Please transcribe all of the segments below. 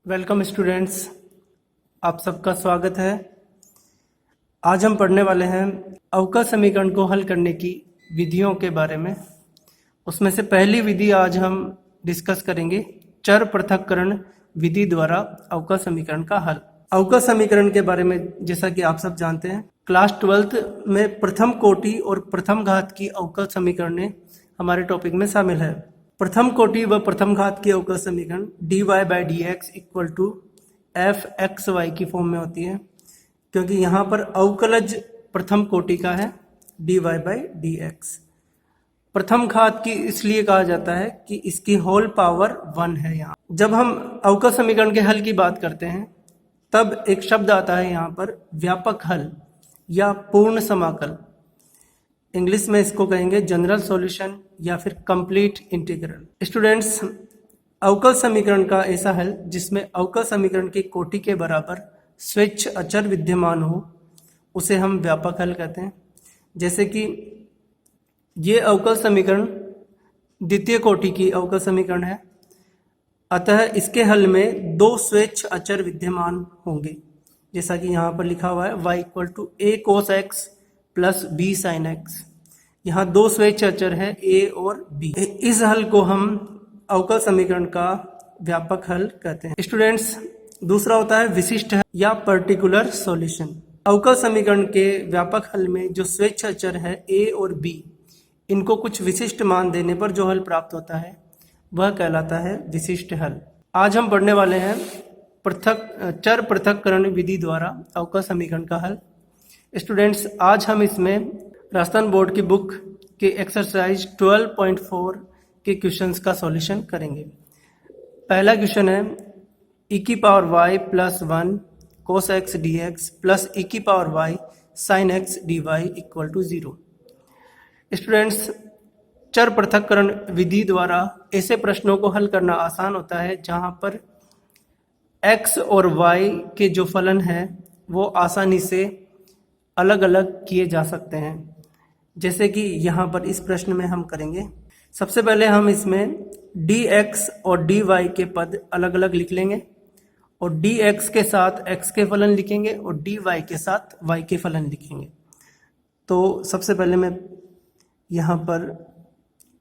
Welcome students, आप सबका स्वागत है। आज हम पढ़ने वाले हैं अवकल समीकरण को हल करने की विधियों के बारे में। उसमें से पहली विधि आज हम डिस्कस करेंगे, चर पृथक्करण विधि द्वारा अवकल समीकरण का हल। अवकल समीकरण के बारे में जैसा कि आप सब जानते हैं, क्लास 12th में प्रथम कोटि और प्रथम घात की अवकल समीकरण हमारे टॉपिक में शामिल है। प्रथम कोटि व प्रथम घात की अवकल समीकरण dy/dx equal to f(x, y) की फॉर्म में होती है, क्योंकि यहाँ पर अवकलज प्रथम कोटि का है dy/dx। प्रथम घात की इसलिए कहा जाता है कि इसकी होल पावर 1 है। यहाँ जब हम अवकल समीकरण के हल की बात करते हैं तब एक शब्द आता है यहाँ पर, व्यापक हल या पूर्ण समाकल। इंग्लिश में इसको कहेंगे जनरल सॉल्यूशन या फिर कंप्लीट इंटीग्रल। स्टूडेंट्स, अवकल समीकरण का ऐसा हल जिसमें अवकल समीकरण की कोटि के बराबर स्वेच्छ अचर विद्यमान हो उसे हम व्यापक हल कहते हैं। जैसे कि ये अवकल समीकरण द्वितीय कोटि की अवकल समीकरण है, अतः इसके हल में दो स्वेच्छ अचर विद्यमान होंगे, जैसा कि यहाँ पर लिखा हुआ है y equal to a cos x plus b sin x। यहाँ दो स्वेच्छ अचर है a और b। इस हल को हम अवकल समीकरण का व्यापक हल कहते हैं। स्टूडेंट्स, दूसरा होता है विशिष्ट हल या पर्टिकुलर सॉल्यूशन। अवकल समीकरण के व्यापक हल में जो स्वेच्छ अचर है a और b, इनको कुछ विशिष्ट मान देने पर जो हल प्राप्त होता है वह कहलाता है विशिष्ट हल। आज हम पढ़ने वाले हैं चर पृथक्करण विधि द्वारा अवकल समीकरण का हल। स्टूडेंट्स, आज हम इसमें राजस्थान बोर्ड की बुक के एक्सरसाइज 12.4 के क्वेश्चंस का सॉल्यूशन करेंगे। पहला क्वेश्चन है e⁻y plus 1 cos x dx plus e⁻y sin x dy equal to 0। Students, चर पृथक्करण विधि द्वारा ऐसे प्रश्नों को हल करना आसान होता है जहां पर x और y के जो फलन हैं वो आसानी से अलग अलग किए जा सकते हैं, जैसे कि यहाँ पर इस प्रश्न में हम करेंगे। सबसे पहले हम इसमें dx और dy के पद अलग अलग लिख लेंगे और dx के साथ x के फलन लिखेंगे और dy के साथ y के फलन लिखेंगे। तो सबसे पहले मैं यहाँ पर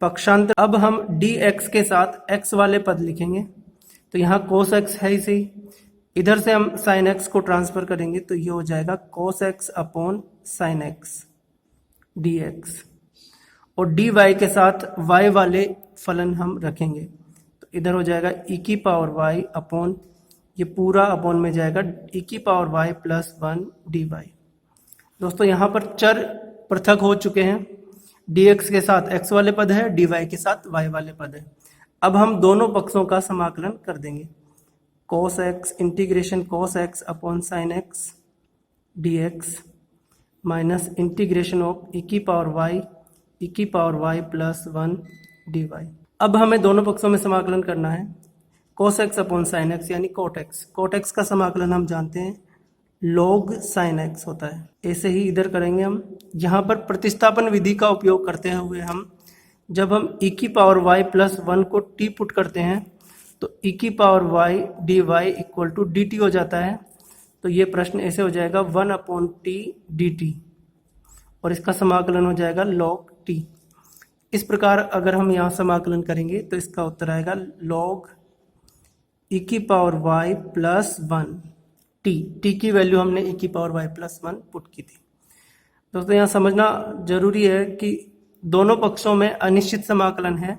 पक्षांतर, अब हम dx के साथ x वाले पद लिखेंगे, तो यहाँ cos x है इसे, इधर से हम sin x को ट्रांसफर करेंगे तो ये हो जाएगा cos x upon sin x dx, और dy के साथ y वाले फलन हम रखेंगे तो इधर हो जाएगा e⁻y अपॉन, ये पूरा अपॉन में जाएगा e⁻y प्लस 1 dy। दोस्तों, यहाँ पर चर पृथक हो चुके हैं, dx के साथ x वाले पद है, dy के साथ y वाले पद है। अब हम दोनों पक्षों का समाकलन कर देंगे। cos x integration cos x upon sin x dx minus integration of e⁻y plus 1 dy। अब हमें दोनों पक्षों में समाकलन करना है। cos x upon sin x यानी cot x। cot x का समाकलन हम जानते हैं log sin x होता है। ऐसे ही इधर करेंगे हम। यहाँ पर प्रतिस्थापन विधि का उपयोग करते हुए हम जब हम e⁻y प्लस 1 को t पुट करते हैं तो e⁻y dy equal to dt हो जाता है। तो ये प्रश्न ऐसे हो जाएगा 1 अपॉन t dt और इसका समाकलन हो जाएगा log t। इस प्रकार अगर हम यहाँ समाकलन करेंगे तो इसका उत्तर आएगा log e⁻y प्लस 1 t की वैल्यू हमने e⁻y प्लस 1 पुट की थी। दोस्तों, यहाँ समझना जरूरी है कि दोनों पक्षों में अनिश्चित समाकलन है,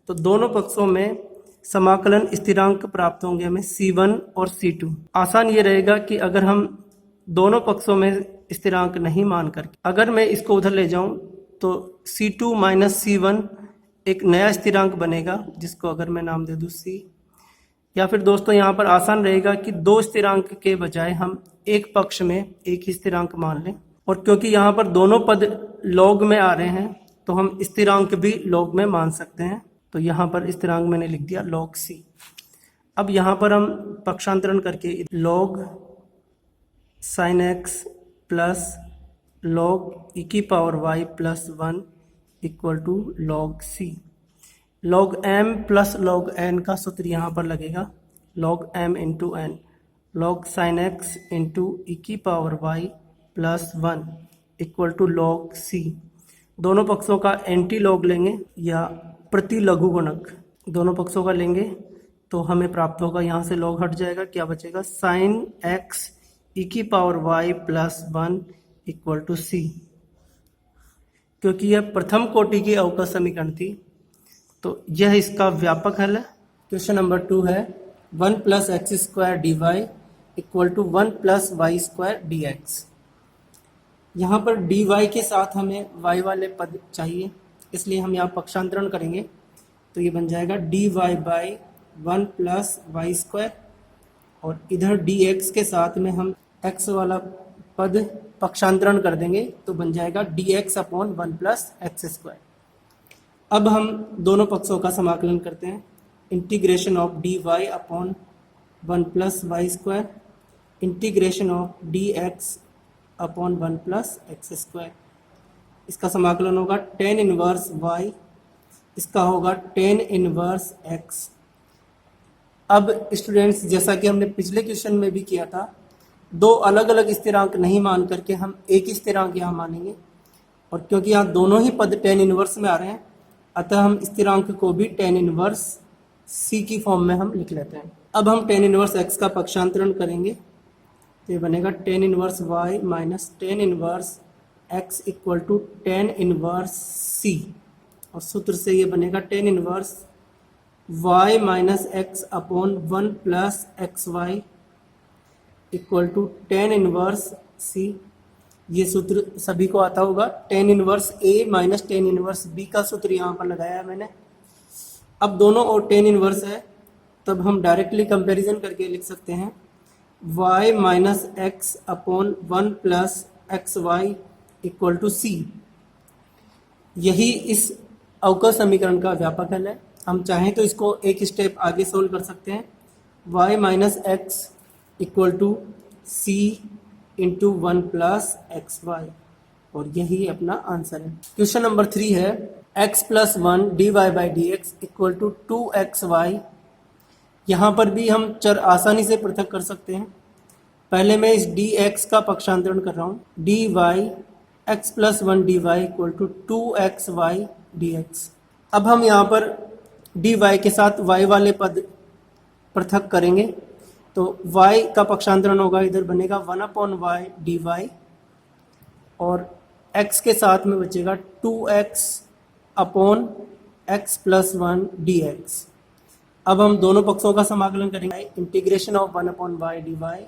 तो दोनों पक्षों में समाकलन स्थिरांक प्राप्त होंगे हमें c1 और c2। आसान ये रहेगा कि अगर हम दोनों पक्षों में स्थिरांक नहीं मान करके अगर मैं इसको उधर ले जाऊं तो c2 माइनस c1 एक नया स्थिरांक बनेगा, जिसको अगर मैं नाम दे दूं c। या फिर दोस्तों, यहाँ पर आसान रहेगा कि दो स्थिरांक के बजाय हम एक पक्ष में एक ही स्थिरांक मान लें, और क्योंकि यहाँ पर दोनों पद लॉग में आ रहे हैं तो हम स्थिरांक भी लॉग में मान सकते हैं। तो यहाँ पर स्थिरांक मैंने लिख दिया log c। अब यहाँ पर हम पक्षांतरण करके log sin x plus log e⁻y plus 1 equal to log c। log m plus log n का सूत्र यहाँ पर लगेगा log m into n, log sine x into e की power y plus 1 equal to log c। दोनों पक्षों का anti log लेंगे या प्रति लघुगुणक, दोनों पक्षों का लेंगे तो हमें प्राप्त होगा, यहाँ से लॉग हट जाएगा, क्या बचेगा, साइन x ई की power y plus 1 equal to c। क्योंकि यह प्रथम कोटि की अवकल समीकरण थी तो यह इसका व्यापक हल है। क्वेश्चन नंबर 2 है 1 plus x square D Y equal to 1 plus Y square D x. यहाँ पर डी वाई के साथ हमें वाई वाले पद चाहिए, इसलिए हम यहाँ पक्षांतरण करेंगे तो ये बन जाएगा D Y by 1 plus Y square, और इधर डी एक्स के साथ में हम एक्स वाला पद पक्षांतरण कर देंगे तो बन जाएगा D X upon 1 plus x square. अब हम दोनों पक्षों का समाकलन करते हैं, integration of D Y upon 1 plus Y square integration of D X upon 1 plus x square. इसका समाकलन होगा टेन इनवर्स y, इसका होगा टेन इनवर्स x। अब स्टूडेंट्स, जैसा कि हमने पिछले क्वेश्चन में भी किया था, दो अलग अलग स्थिरांक नहीं मान करके हम एक ही स्थिरांक यहाँ मानेंगे, और क्योंकि यहाँ दोनों ही पद टेन इनवर्स में आ रहे हैं अतः हम स्थिरांक को भी टेन इनवर्स c की फॉर्म में हम लिख लेते हैं। अब हम टेन इनवर्स x का पक्षांतरण करेंगे तो ये बनेगा tan inverse y minus tan inverse x equal to tan inverse c, और सूत्र से ये बनेगा tan inverse y minus X upon 1 plus X Y equal to tan inverse c। ये सूत्र सभी को आता होगा, tan inverse a minus tan inverse b का सूत्र यहाँ पर लगाया है मैंने। अब दोनों और टेन इनवर्स है तब हम डायरेक्टली कंपैरिजन करके लिख सकते हैं y minus X upon 1 plus X Y equal to c। यही इस अवकल समीकरण का व्यापक हल है। हम चाहें तो इसको एक स्टेप आगे सोल्व कर सकते हैं, y minus X equal to c into 1 plus X Y, और यही अपना आंसर है। क्वेश्चन नंबर 3 है x plus 1 D Y by D x equal to 2xy। यहाँ पर भी हम चर आसानी से पृथक कर सकते हैं। पहले मैं इस dx का पक्षांतरण कर रहा हूँ, dy x plus 1 dy equal to 2xy dx। अब हम यहाँ पर dy के साथ y वाले पद पृथक करेंगे तो y का पक्षांतरण होगा, इधर बनेगा 1 अपॉन वाई डी वाई, और x के साथ में बचेगा 2x upon x plus 1 dx। अब हम दोनों पक्षों का समाकलन करेंगे, integration of 1 upon Y D Y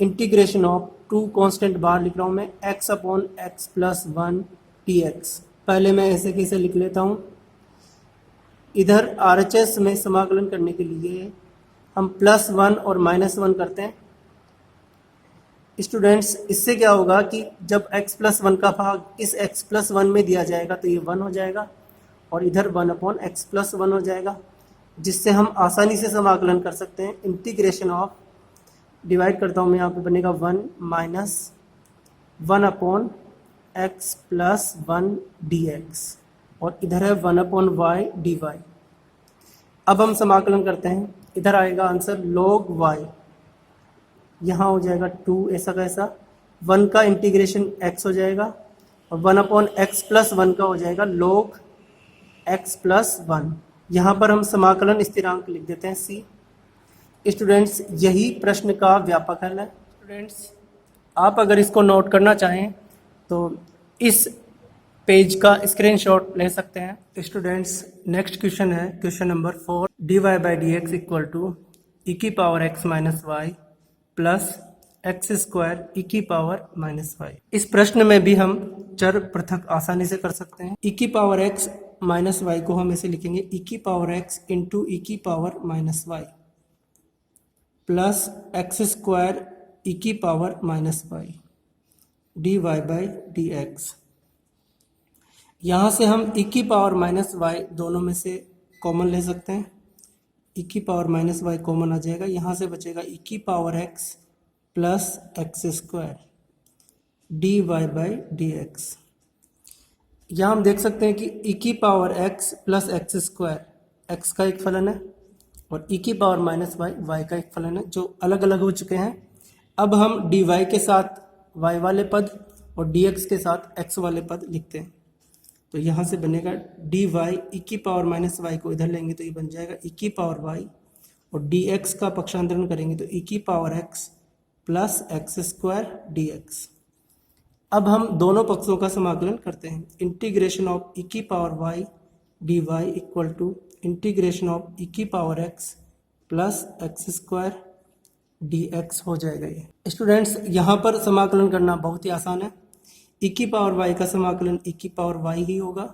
integration of 2 constant बाहर लिख रहा हूँ मैं x अपॉन x प्लस 1 dx। पहले मैं ऐसे कैसे लिख लेता हूँ, इधर RHS में समाकलन करने के लिए हम प्लस 1 और माइनस 1 करते हैं। स्टूडेंट्स, इससे क्या होगा कि जब x प्लस 1 का भाग इस x प्लस 1 में दिया जाएगा तो ये 1 हो जाएगा, और इधर 1 अपॉन x प्लस 1 हो जाएगा, जिससे हम आसानी से समाकलन कर सकते हैं। इंटीग्रेशन ऑफ, डिवाइड करता हूँ मैं, यहाँ पे बनेगा 1 minus 1 upon x plus 1 dx, और इधर है 1 अपॉन वाई डी वाई। अब हम समाकलन करते हैं, इधर आएगा आंसर log y, यहाँ हो जाएगा 2 ऐसा का ऐसा, 1 का इंटीग्रेशन x हो जाएगा, और 1 अपॉन x प्लस 1 का हो जाएगा log x प्लस 1। यहाँ पर हम समाकलन स्थिरांक लिख देते हैं c। स्टूडेंट्स, यही प्रश्न का व्यापक हल है। स्टूडेंट्स, आप अगर इसको नोट करना चाहें तो इस पेज का स्क्रीनशॉट ले सकते हैं। स्टूडेंट्स, नेक्स्ट क्वेश्चन है question number 4, d Y by D x equal to e की power x minus y plus x square e की पावर माइनस वाई। इस प्रश्न में भी हम चर पृथक आसानी से कर सकते हैं। ई की पावर एक्स माइनस वाई को हम ऐसे लिखेंगे, ई की पावर एक्स इंटू ई की power minus y plus x square e की power minus y D Y by D x. यहाँ से हम ई की पावर माइनस वाई दोनों में से कॉमन ले सकते हैं, ई की पावर माइनस वाई कॉमन आ जाएगा, यहाँ से बचेगा ई की power X plus x square D Y by D x. यहाँ हम देख सकते हैं कि ई की power X plus x square X का एक फलन है, और e की पावर माइनस वाई वाई का एक फलन है जो अलग अलग हो चुके हैं। अब हम dy के साथ y वाले पद और dx के साथ x वाले पद लिखते हैं। तो यहाँ से बनेगा dy e की पावर माइनस वाई को इधर लेंगे तो ये बन जाएगा e की पावर y, और dx का पक्षांतरण करेंगे तो e की power x plus x square dx। अब हम दोनों पक्षों का समाकलन करते हैं। इंटीग्रेशन ऑफ e की power y dy equal to integration of e की power x plus x square dx हो जाएगा। ये स्टूडेंट्स यहाँ पर समाकलन करना बहुत ही आसान है। e की पावर y का समाकलन e की पावर y ही होगा।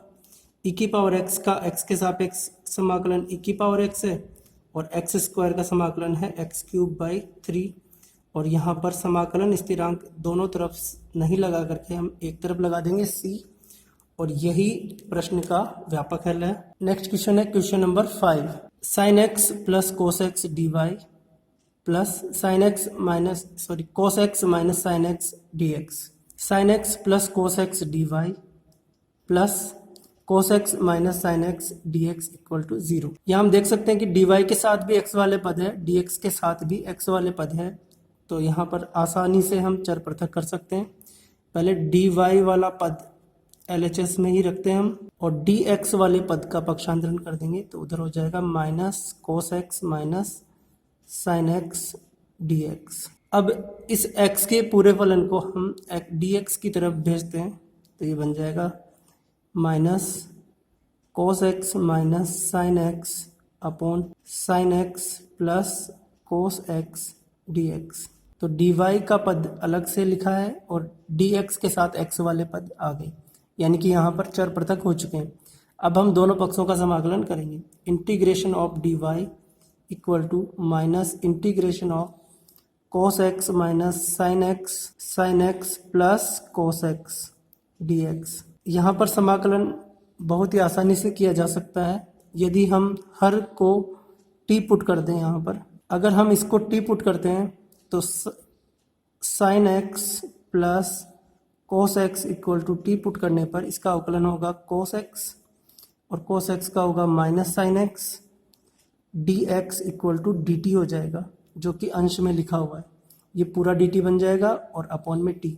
e की पावर x का x के सापेक्ष समाकलन e की पावर x है, और एक्स स्क्वायर का समाकलन है एक्स क्यूब बाई 3। और यहाँ पर समाकलन स्थिरांक दोनों तरफ नहीं लगा करके हम एक तरफ लगा देंगे c, और यही प्रश्न का व्यापक हल है। नेक्स्ट क्वेश्चन है question number 5। Sine X plus cos X D Y plus sine X minus cos X minus sine X D X. Sine X plus cos X D Y plus cos X minus sine X D x equal to 0। यहाँ हम देख सकते हैं कि D Y के साथ भी x वाले पद है, डी एक्स के साथ भी एक्स वाले पद है। तो यहाँ पर आसानी से हम चर पृथक कर सकते हैं। पहले डी वाई वाला पद LHS में ही रखते हैं हम, और डी एक्स वाले पद का पक्षांतरण कर देंगे तो उधर हो जाएगा minus cos X minus sine X D x. अब इस x के पूरे फलन को हम डी एक्स की तरफ भेजते हैं तो ये बन जाएगा minus cos X minus sine x upon sine X plus cos X D x. तो डी वाई का पद अलग से लिखा है और डी एक्स के साथ x वाले पद आ गए, यानी कि यहाँ पर चर पृथक हो चुके हैं। अब हम दोनों पक्षों का समाकलन करेंगे। Integration of D Y equal to minus integration of cos X minus sine X plus cos X D x. यहाँ पर समाकलन बहुत ही आसानी से किया जा सकता है यदि हम हर को टी पुट कर दें। यहाँ पर अगर हम इसको टी पुट करते हैं तो sine X plus cos X equal to T put करने पर इसका अवकलन होगा कोस एक्स, और कोस एक्स का होगा minus sine X, D x equal to D T हो जाएगा जो कि अंश में लिखा हुआ है। ये पूरा डी टी बन जाएगा और अपॉन में टी,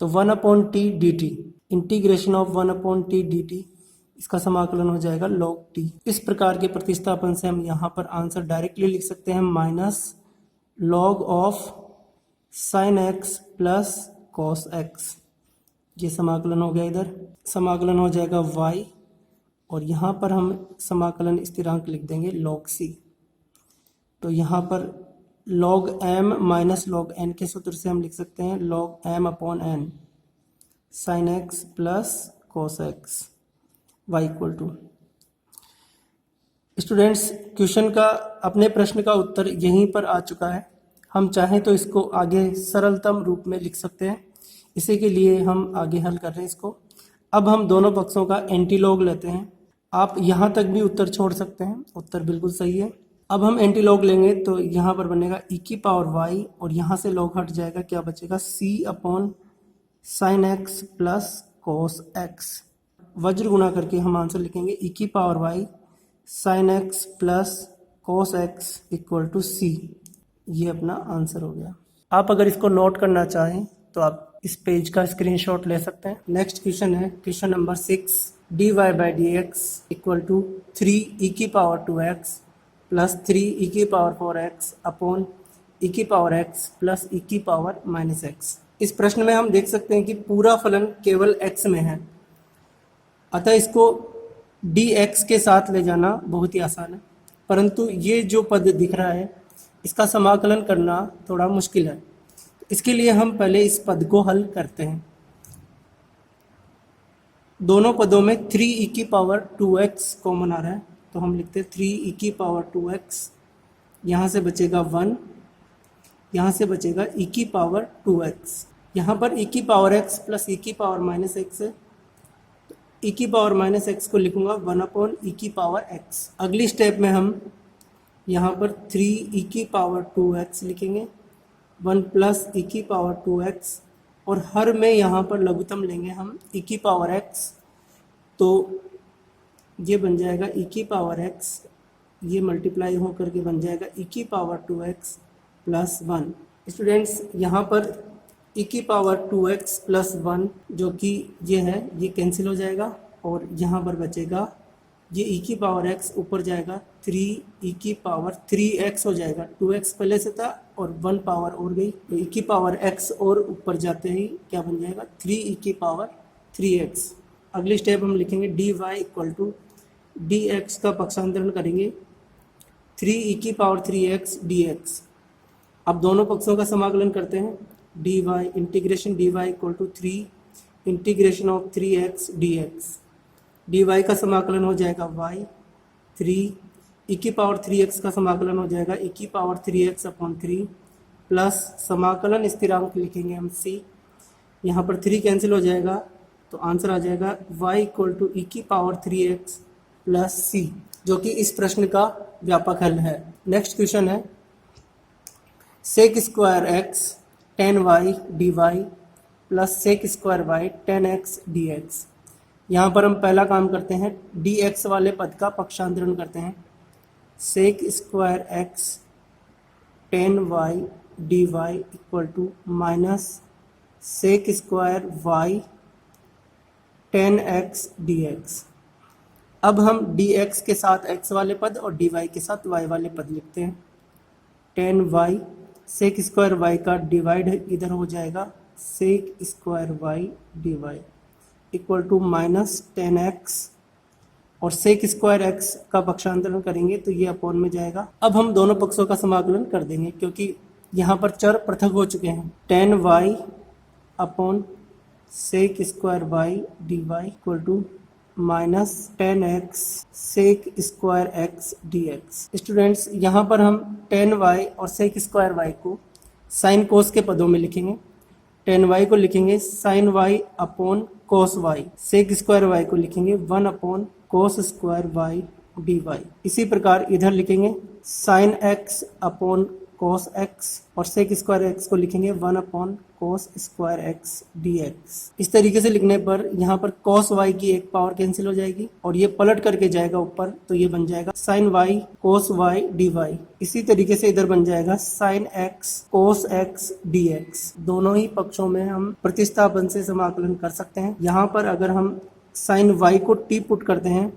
तो 1 upon T D T. Integration of 1 upon T D T, इसका समाकलन हो जाएगा लॉग टी। इस प्रकार के प्रतिस्थापन से हम यहाँ पर आंसर डायरेक्टली लिख सकते हैं minus log of sine X plus cos x. ये समाकलन हो गया, इधर समाकलन हो जाएगा y, और यहाँ पर हम समाकलन स्थिरांक लिख देंगे log c। तो यहाँ पर log m minus log n के सूत्र से हम लिख सकते हैं log m upon n sine X plus cos X y equal to. Students, question का अपने प्रश्न का उत्तर यहीं पर आ चुका है। हम चाहें तो इसको आगे सरलतम रूप में लिख सकते हैं, इसी के लिए हम आगे हल कर रहे हैं इसको। अब हम दोनों पक्षों का एंटीलॉग लेते हैं। आप यहाँ तक भी उत्तर छोड़ सकते हैं, उत्तर बिल्कुल सही है। अब हम एंटीलॉग लेंगे तो यहाँ पर बनेगा e की पावर y, और यहाँ से लॉग हट जाएगा, क्या बचेगा c upon sine X plus cos X. वज्र गुणा करके हम आंसर लिखेंगे e की power y sine X plus cos X equal to c। ये अपना आंसर हो गया। आप अगर इसको नोट करना चाहें तो आप इस पेज का स्क्रीनशॉट ले सकते हैं। नेक्स्ट क्वेश्चन है question number 6। dy by D x equal to 3 E की पावर 2x प्लस 3 ई की पावर 4x अपॉन ई की पावर x प्लस ई की पावर माइनस x। इस प्रश्न में हम देख सकते हैं कि पूरा फलन केवल x में है, अतः इसको dx के साथ ले जाना बहुत ही आसान है, परंतु ये जो पद दिख रहा है इसका समाकलन करना थोड़ा मुश्किल है। इसके लिए हम पहले इस पद को हल करते हैं। दोनों पदों में 3 ई की पावर 2x कॉमन आ रहा है, तो हम लिखते हैं 3 ई की पावर 2x। यहाँ से बचेगा 1, यहाँ से बचेगा ई की पावर 2x। यहाँ पर ई की पावर x प्लस ई की पावर माइनस x है, ई की पावर माइनस x को लिखूंगा 1 अपॉन ई की पावर x। अगली स्टेप में हम यहाँ पर 3 ई की पावर 2x लिखेंगे, 1 प्लस ई की पावर 2x, और हर में यहाँ पर लघुत्तम लेंगे हम ई की पावर x, तो ये बन जाएगा ई की पावर x ये मल्टीप्लाई हो करके बन जाएगा e की पावर 2x प्लस 1। स्टूडेंट्स यहाँ पर e की पावर 2x प्लस 1 जो कि ये है ये कैंसिल हो जाएगा और यहाँ पर बचेगा ये e की पावर x ऊपर जाएगा 3 e की पावर 3x हो जाएगा। 2x पहले से था और 1 पावर और गई तो e की पावर x और ऊपर जाते ही क्या बन जाएगा 3 e की पावर 3x। अगली स्टेप हम लिखेंगे dy इक्वल टू dx का पक्षांतरण करेंगे 3 e की पावर 3x dx। अब दोनों पक्षों का समाकलन करते हैं dy integration dy equal to 3 integration of 3x dx। dy का समाकलन हो जाएगा y 3 e की पावर 3x का समाकलन हो जाएगा e की पावर 3x अपॉन 3 प्लस समाकलन स्थिरांक लिखेंगे हम c। यहाँ पर 3 कैंसिल हो जाएगा तो आंसर आ जाएगा y इक्वल टू e की पावर 3x प्लस c जो कि इस प्रश्न का व्यापक हल है। नेक्स्ट क्वेश्चन है sec square x tan y dy plus sec square y tan x dx। यहाँ पर हम पहला काम करते हैं dx वाले पद का पक्षांतरण करते हैं sec square x tan y dy equal to minus sec square y tan x dx। अब हम dx के साथ x वाले पद और dy के साथ y वाले पद लिखते हैं tan y sec square y का डिवाइड इधर हो जाएगा sec square y dy equal to minus 10x और सेक स्क्वायर x का पक्षांतरण करेंगे तो ये अपॉन में जाएगा। अब हम दोनों पक्षों का समाकलन कर देंगे क्योंकि यहाँ पर चर पृथक हो चुके हैं। tan y अपॉन sec square y dy equal to minus 10x sec square x dx। Students यहाँ पर हम tan y और सेक स्क्वायर y को साइन कोस के पदों में लिखेंगे। tan y को लिखेंगे sine y upon cos y, sec square y को लिखेंगे 1 upon cos square y dy। इसी प्रकार इधर लिखेंगे sine x upon cos x और सेक स्क्वायर x को लिखेंगे 1 upon cos square x dx। इस तरीके से लिखने पर यहाँ पर कोस y की एक पावर कैंसिल हो जाएगी और ये पलट करके जाएगा ऊपर तो ये बन जाएगा साइन y कोस y dy। इसी तरीके से इधर बन जाएगा साइन x कोस x dx। दोनों ही पक्षों में हम प्रतिस्थापन से समाकलन कर सकते हैं। यहाँ पर अगर हम साइन y को t पुट करते हैं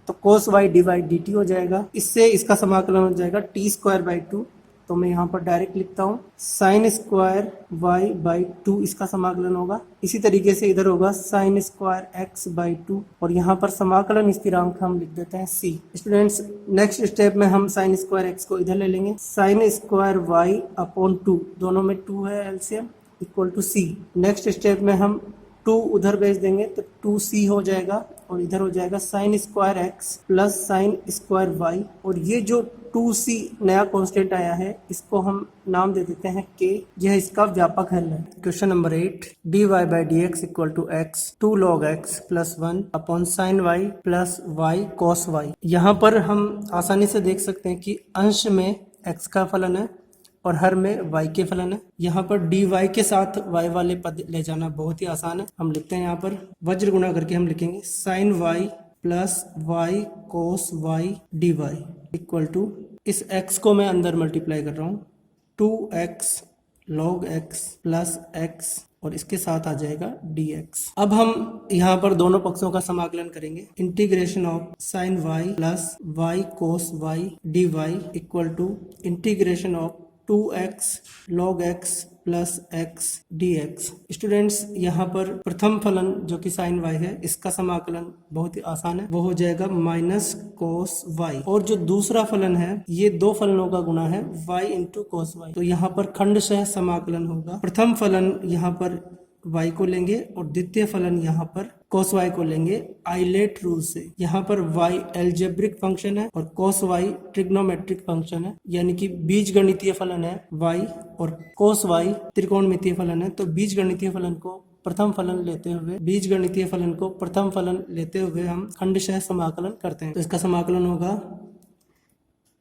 तो कोस y डिवाइड dt हो जाएगा। इससे इसका समाकलन हो जाएगा t स्क्वायर बाई 2। तो मैं यहाँ पर डायरेक्ट लिखता हूँ साइन स्क्वायर y बाई 2 इसका समाकलन होगा। इसी तरीके से इधर होगा साइन स्क्वायर x बाई 2 और यहाँ पर समाकलन स्थिरांक हम लिख देते हैं c। स्टूडेंट्स नेक्स्ट स्टेप में हम साइन स्क्वायर x को इधर ले लेंगे साइन स्क्वायर y अपॉन 2, दोनों में 2 है LCM equal to c। Next step में हम 2 उधर भेज देंगे तो 2c हो जाएगा और इधर हो जाएगा sine square x plus sine square y और ये जो 2c नया कांस्टेंट आया है इसको हम नाम दे देते हैं k। यह इसका व्यापक हल है। Question number 8 dy by D x equal to X 2 log x plus 1 upon sine y plus y cos y। यहाँ पर हम आसानी से देख सकते हैं कि अंश में x का फलन है और हर में y के फलन है। यहाँ पर dy के साथ y वाले पद ले जाना बहुत ही आसान है। हम लिखते हैं यहाँ पर वज्र गुणा करके हम लिखेंगे sine y plus y cos y dy equal to इस x को मैं अंदर मल्टीप्लाई कर रहा हूँ 2x log x plus x और इसके साथ आ जाएगा dx। अब हम यहाँ पर दोनों पक्षों का समाकलन करेंगे integration of sine y plus y cos y dy equal to integration of 2x log x plus x dx। Students यहाँ पर प्रथम फलन जो कि साइन y है इसका समाकलन बहुत ही आसान है, वो हो जाएगा माइनस कोस y और जो दूसरा फलन है ये दो फलनों का गुणा है y इंटू कोस y। तो यहाँ पर खंडशः समाकलन होगा। प्रथम फलन यहाँ पर y को लेंगे और द्वितीय फलन यहाँ पर cos y को लेंगे आइलेट रूल से। यहाँ पर y एल्जेब्रिक फंक्शन है और cos y ट्रिग्नोमेट्रिक फंक्शन है, यानी कि बीजगणितीय फलन है y और cos y त्रिकोणमितीय फलन है। तो बीजगणितीय फलन को प्रथम फलन लेते हुए हम खंडशः समाकलन करते हैं। तो इसका समाकलन होगा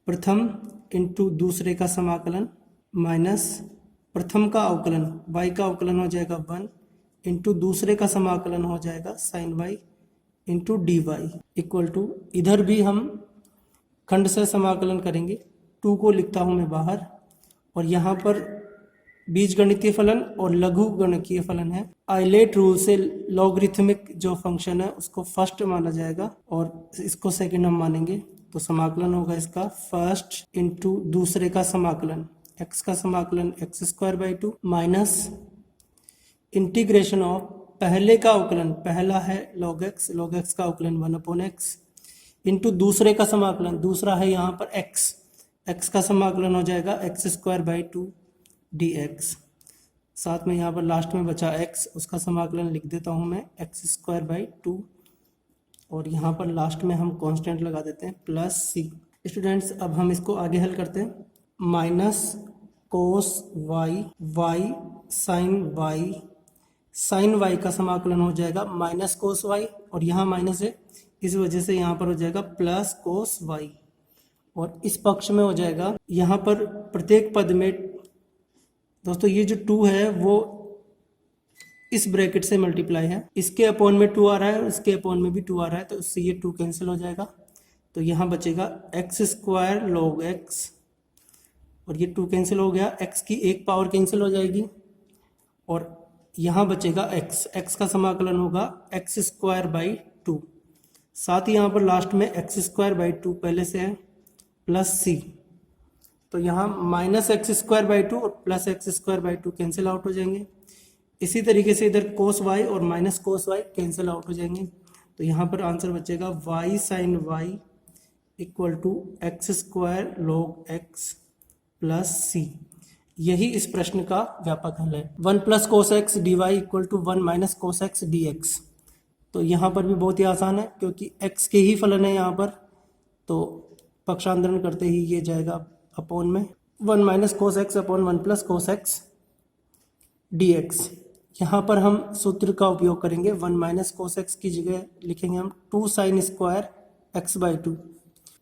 प्रथम इंटू दूसरे का समाकलन माइनस प्रथम का अवकलन y का अवकलन हो जाएगा 1 इंटू दूसरे का समाकलन हो जाएगा sine y into D Y equal to इधर भी हम खंडशः समाकलन करेंगे। 2 को लिखता हूँ मैं बाहर, और यहाँ पर बीजगणितीय फलन और लघु गणकीय फलन है। आइलेट रूल से लॉगरिथमिक जो फंक्शन है उसको फर्स्ट माना जाएगा और इसको सेकंड हम मानेंगे। तो समाकलन होगा इसका फर्स्ट इंटू दूसरे का समाकलन, x का समाकलन x² 2 माइनस इंटीग्रेशन ऑफ पहले का अवकलन, पहला है log x का अवकलन 1/x इंटू दूसरे का समाकलन, दूसरा है यहाँ पर x का समाकलन हो जाएगा x² 2 dx। साथ में यहाँ पर लास्ट में बचा x, उसका समाकलन लिख देता हूँ मैं x² 2, और यहाँ पर लास्ट में हम कांस्टेंट लगा देते हैं प्लस c। स्टूडेंट्स अब हम इसको आगे हल करते हैं। Minus cos y sine y का समाकलन हो जाएगा माइनस कोस y, और यहाँ माइनस है इस वजह से यहाँ पर हो जाएगा प्लस कोस y, और इस पक्ष में हो जाएगा यहाँ पर प्रत्येक पद में दोस्तों ये जो 2 है वो इस ब्रैकेट से मल्टीप्लाई है, इसके अपॉन में 2 आ रहा है और इसके अपॉन में भी 2 आ रहा है, तो इससे ये 2 कैंसिल हो जाएगा। तो यहाँ बचेगा x² log x, और ये 2 कैंसिल हो गया, x की एक पावर कैंसिल हो जाएगी, और यहाँ बचेगा x का समाकलन होगा x² 2। साथ ही यहाँ पर लास्ट में x² 2 पहले से है प्लस c, तो यहाँ माइनस x² 2 और प्लस x² 2 कैंसिल आउट हो जाएंगे। इसी तरीके से इधर कोस y और minus cos y cancel out हो जाएंगे, तो यहाँ पर आंसर बचेगा y sin y equal to x² log x plus c। यही इस प्रश्न का व्यापक हल है। 1 plus cos x dy equal to 1 minus cos x dx। तो यहाँ पर भी बहुत ही आसान है क्योंकि x के ही फलन है यहाँ पर, तो पक्षांतरण करते ही ये जाएगा अपॉन में 1 minus cos x upon 1 plus cos x dx। यहाँ पर हम सूत्र का उपयोग करेंगे, 1 माइनस कोस x की जगह लिखेंगे हम 2 sine square x/2,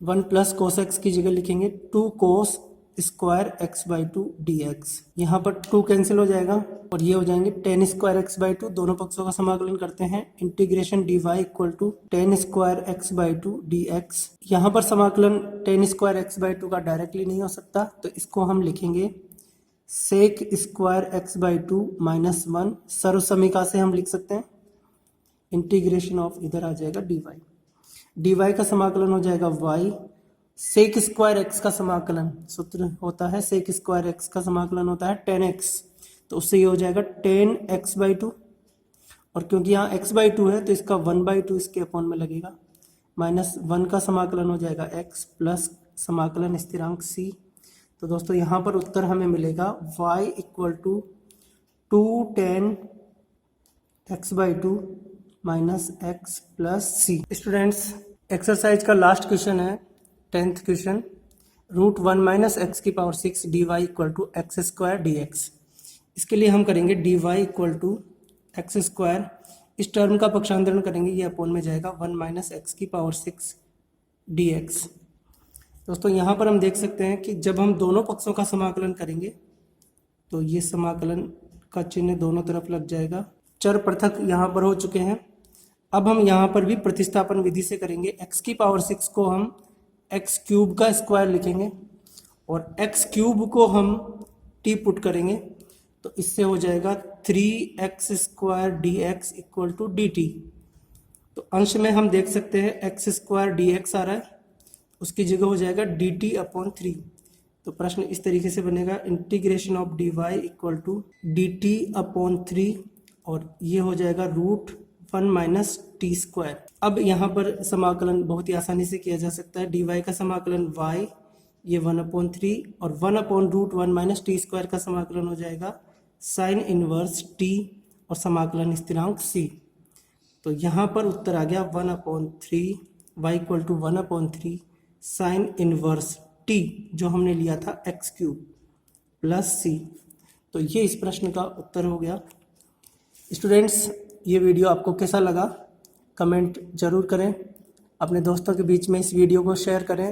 1 plus cos x की जगह लिखेंगे 2 कोस स्क्वायर x/2 dx। यहाँ पर 2 कैंसिल हो जाएगा और ये हो जाएंगे tan स्क्वायर x/2, दोनों पक्षों का समाकलन करते हैं, integration dy equal to tan square x/2 dx। यहाँ पर समाकलन tan स्क्वायर x/2 का डायरेक्टली नहीं हो सकता, तो इसको हम लिखेंगे सेक स्क्वायर x/2 माइनस 1, सर्वसमीका से हम लिख सकते हैं, इंटीग्रेशन ऑफ इधर आ जाएगा dy का समाकलन हो जाएगा y, सेक स्क्वायर x का समाकलन सूत्र होता है, सेक स्क्वायर x का समाकलन होता है tan x, तो उससे ये हो जाएगा tan x/2, और क्योंकि यहाँ x/2 है तो इसका 1/2 इसके अपॉन में लगेगा, माइनस 1 का समाकलन हो जाएगा x प्लस समाकलन स्थिरांक c। तो दोस्तों यहाँ पर उत्तर हमें मिलेगा y equal to 2 tan x/2 minus x plus c। Students exercise का लास्ट क्वेश्चन है 10th क्वेश्चन, √1 माइनस x की power 6 dy equal to x² dx। इसके लिए हम करेंगे dy इक्वल टू x², इस टर्म का पक्षांतरण करेंगे, ये अपॉन में जाएगा 1 माइनस x की पावर 6 dx। दोस्तों यहाँ पर हम देख सकते हैं कि जब हम दोनों पक्षों का समाकलन करेंगे तो ये समाकलन का चिन्ह दोनों तरफ लग जाएगा। चर पृथक यहाँ पर हो चुके हैं। अब हम यहाँ पर भी प्रतिस्थापन विधि से करेंगे, x की पावर 6 को हम x³ का स्क्वायर लिखेंगे और x³ को हम t पुट करेंगे, तो इससे हो जाएगा 3x² dx equal to dt। तो अंश में हम देख सकते हैं x² dx आ रहा है, उसकी जगह हो जाएगा dt/3। तो प्रश्न इस तरीके से बनेगा, integration of dy equal to dt/3, और ये हो जाएगा √1 माइनस t²। अब यहाँ पर समाकलन बहुत ही आसानी से किया जा सकता है, dy का समाकलन y, ये 1/3, और 1/√1 माइनस t² का समाकलन हो जाएगा साइन इनवर्स t और समाकलन स्थिरांक c। तो यहाँ पर उत्तर आ गया 1/3, y equal to 1/3 sine inverse t, जो हमने लिया था x³ प्लस c। तो ये इस प्रश्न का उत्तर हो गया। स्टूडेंट्स ये वीडियो आपको कैसा लगा कमेंट जरूर करें, अपने दोस्तों के बीच में इस वीडियो को शेयर करें।